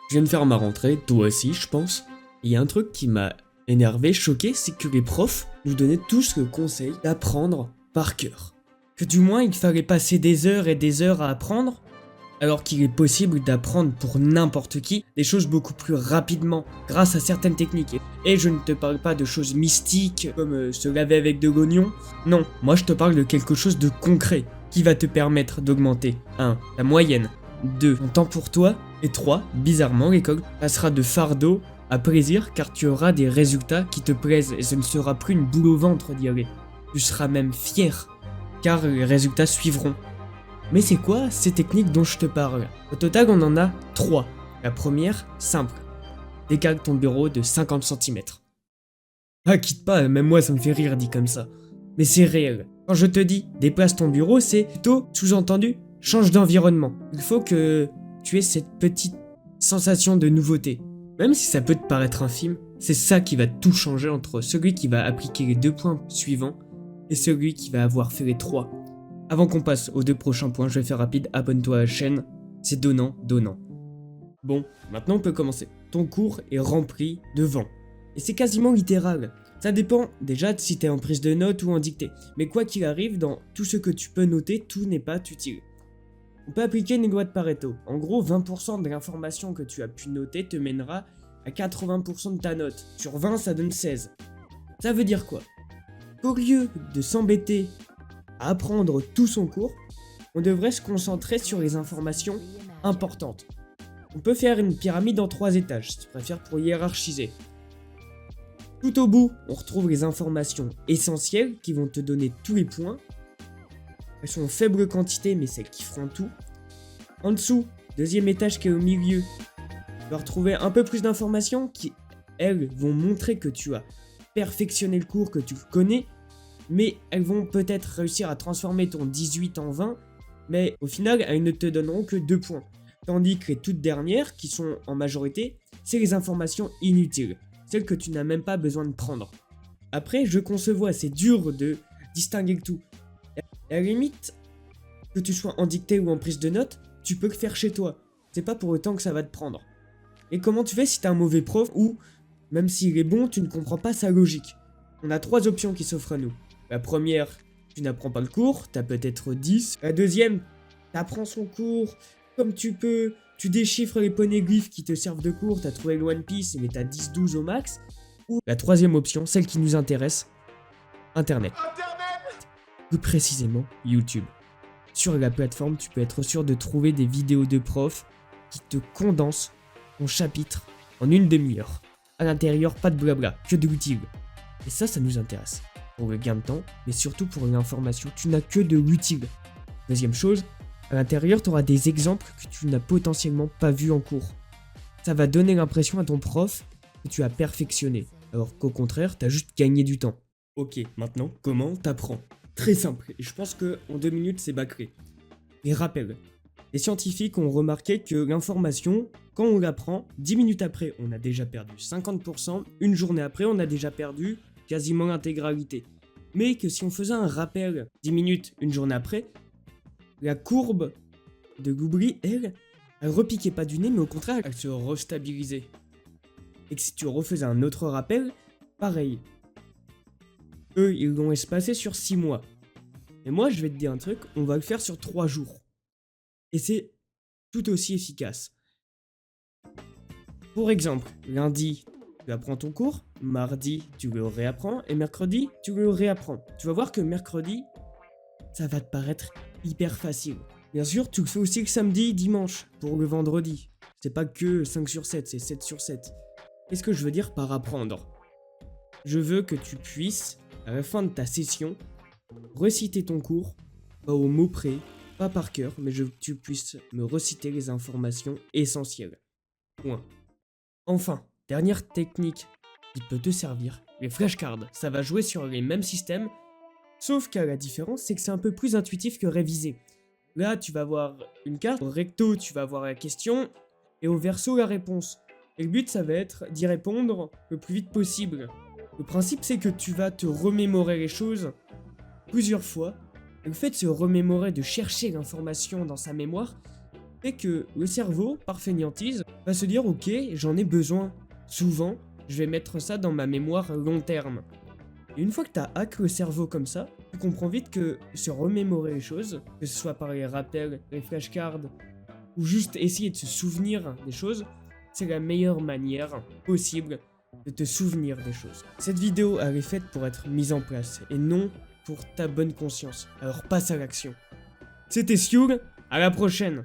Je viens de faire ma rentrée, toi aussi je pense. Et il y a un truc qui m'a énervé, choqué, c'est que les profs nous donnaient tous le conseil d'apprendre par cœur. Que du moins il fallait passer des heures et des heures à apprendre, alors qu'il est possible d'apprendre pour n'importe qui des choses beaucoup plus rapidement grâce à certaines techniques. Et je ne te parle pas de choses mystiques comme se laver avec de l'oignon. Non, moi je te parle de quelque chose de concret qui va te permettre d'augmenter 1. La moyenne, 2. Ton temps pour toi, et 3. Bizarrement, l'école passera de fardeau à plaisir car tu auras des résultats qui te plaisent et ce ne sera plus une boule au ventre d'y aller. Tu seras même fier car les résultats suivront. Mais c'est quoi ces techniques dont je te parle? Au total, on en a 3. La première, simple. Décale ton bureau de 50 cm. Ah, quitte pas, même moi ça me fait rire dit comme ça. Mais c'est réel. Quand je te dis déplace ton bureau, c'est plutôt sous-entendu change d'environnement. Il faut que tu aies cette petite sensation de nouveauté. Même si ça peut te paraître infime, c'est ça qui va tout changer entre celui qui va appliquer les 2 points suivants et celui qui va avoir fait les 3. Avant qu'on passe aux 2 prochains points, je vais faire rapide, abonne-toi à la chaîne, c'est donnant. Bon, maintenant on peut commencer. Ton cours est rempli de vent. Et c'est quasiment littéral. Ça dépend déjà de si t'es en prise de notes ou en dictée. Mais quoi qu'il arrive, dans tout ce que tu peux noter, tout n'est pas utile. On peut appliquer une loi de Pareto. En gros, 20% de l'information que tu as pu noter te mènera à 80% de ta note. Sur 20, ça donne 16. Ça veut dire quoi? Qu'au lieu de s'embêter à apprendre tout son cours, on devrait se concentrer sur les informations importantes. On peut faire une pyramide en 3 étages, si tu préfères pour hiérarchiser. Tout au bout, on retrouve les informations essentielles qui vont te donner tous les points. Elles sont en faible quantité, mais celles qui feront tout. En dessous, deuxième étage qui est au milieu, tu vas retrouver un peu plus d'informations qui, elles, vont montrer que tu as perfectionné le cours, que tu le connais, mais elles vont peut-être réussir à transformer ton 18 en 20, mais au final, elles ne te donneront que 2 points. Tandis que les toutes dernières, qui sont en majorité, c'est les informations inutiles, celles que tu n'as même pas besoin de prendre. Après, je conçois, c'est dur de distinguer le tout. Et à la limite, que tu sois en dictée ou en prise de notes, tu peux le faire chez toi. C'est pas pour autant que ça va te prendre. Et comment tu fais si t'es un mauvais prof ou, même s'il est bon, tu ne comprends pas sa logique? On a 3 options qui s'offrent à nous. La première, tu n'apprends pas le cours, t'as peut-être 10. La deuxième, t'apprends son cours comme tu peux, tu déchiffres les poneglyphes qui te servent de cours, t'as trouvé le One Piece mais t'as 10-12 au max. Ou la troisième option, celle qui nous intéresse, Internet. Plus précisément, YouTube. Sur la plateforme, tu peux être sûr de trouver des vidéos de profs qui te condensent ton chapitre en une demi-heure. À l'intérieur, pas de blabla, que de l'utile. Et ça nous intéresse. Pour le gain de temps, mais surtout pour l'information, tu n'as que de l'utile. Deuxième chose, à l'intérieur, tu auras des exemples que tu n'as potentiellement pas vus en cours. Ça va donner l'impression à ton prof que tu as perfectionné, alors qu'au contraire, tu as juste gagné du temps. Ok, maintenant, comment t'apprends? Très simple, et je pense qu'en 2 minutes, c'est bâclé. Les rappels. Les scientifiques ont remarqué que l'information, quand on l'apprend, 10 minutes après, on a déjà perdu 50%, une journée après, on a déjà perdu quasiment l'intégralité. Mais que si on faisait un rappel 10 minutes, une journée après, la courbe de l'oubli, elle repiquait pas du nez, mais au contraire, elle se restabilisait. Et que si tu refaisais un autre rappel, pareil. Eux, ils l'ont espacé sur 6 mois. Et moi, je vais te dire un truc, on va le faire sur 3 jours. Et c'est tout aussi efficace. Pour exemple, lundi, tu apprends ton cours, mardi, tu le réapprends, et mercredi, tu le réapprends. Tu vas voir que mercredi, ça va te paraître hyper facile. Bien sûr, tu le fais aussi le samedi, dimanche, pour le vendredi. C'est pas que 5 sur 7, c'est 7 sur 7. Qu'est-ce que je veux dire par apprendre? Je veux que tu puisses, à la fin de ta session, reciter ton cours, pas au mot près, pas par cœur, mais je veux que tu puisses me reciter les informations essentielles. Point. Enfin, dernière technique qui peut te servir, les flashcards. Ça va jouer sur les mêmes systèmes, sauf qu'à la différence, c'est que c'est un peu plus intuitif que réviser. Là, tu vas avoir une carte, au recto, tu vas avoir la question, et au verso, la réponse. Et le but, ça va être d'y répondre le plus vite possible. Le principe, c'est que tu vas te remémorer les choses plusieurs fois. Et le fait de se remémorer, de chercher l'information dans sa mémoire, fait que le cerveau, par fainéantise, va se dire ok, j'en ai besoin souvent, je vais mettre ça dans ma mémoire long terme. Et une fois que t'as hack le cerveau comme ça, tu comprends vite que se remémorer les choses, que ce soit par les rappels, les flashcards, ou juste essayer de se souvenir des choses, c'est la meilleure manière possible de te souvenir des choses. Cette vidéo, elle est faite pour être mise en place, et non pour ta bonne conscience. Alors passe à l'action. C'était Sioul, à la prochaine!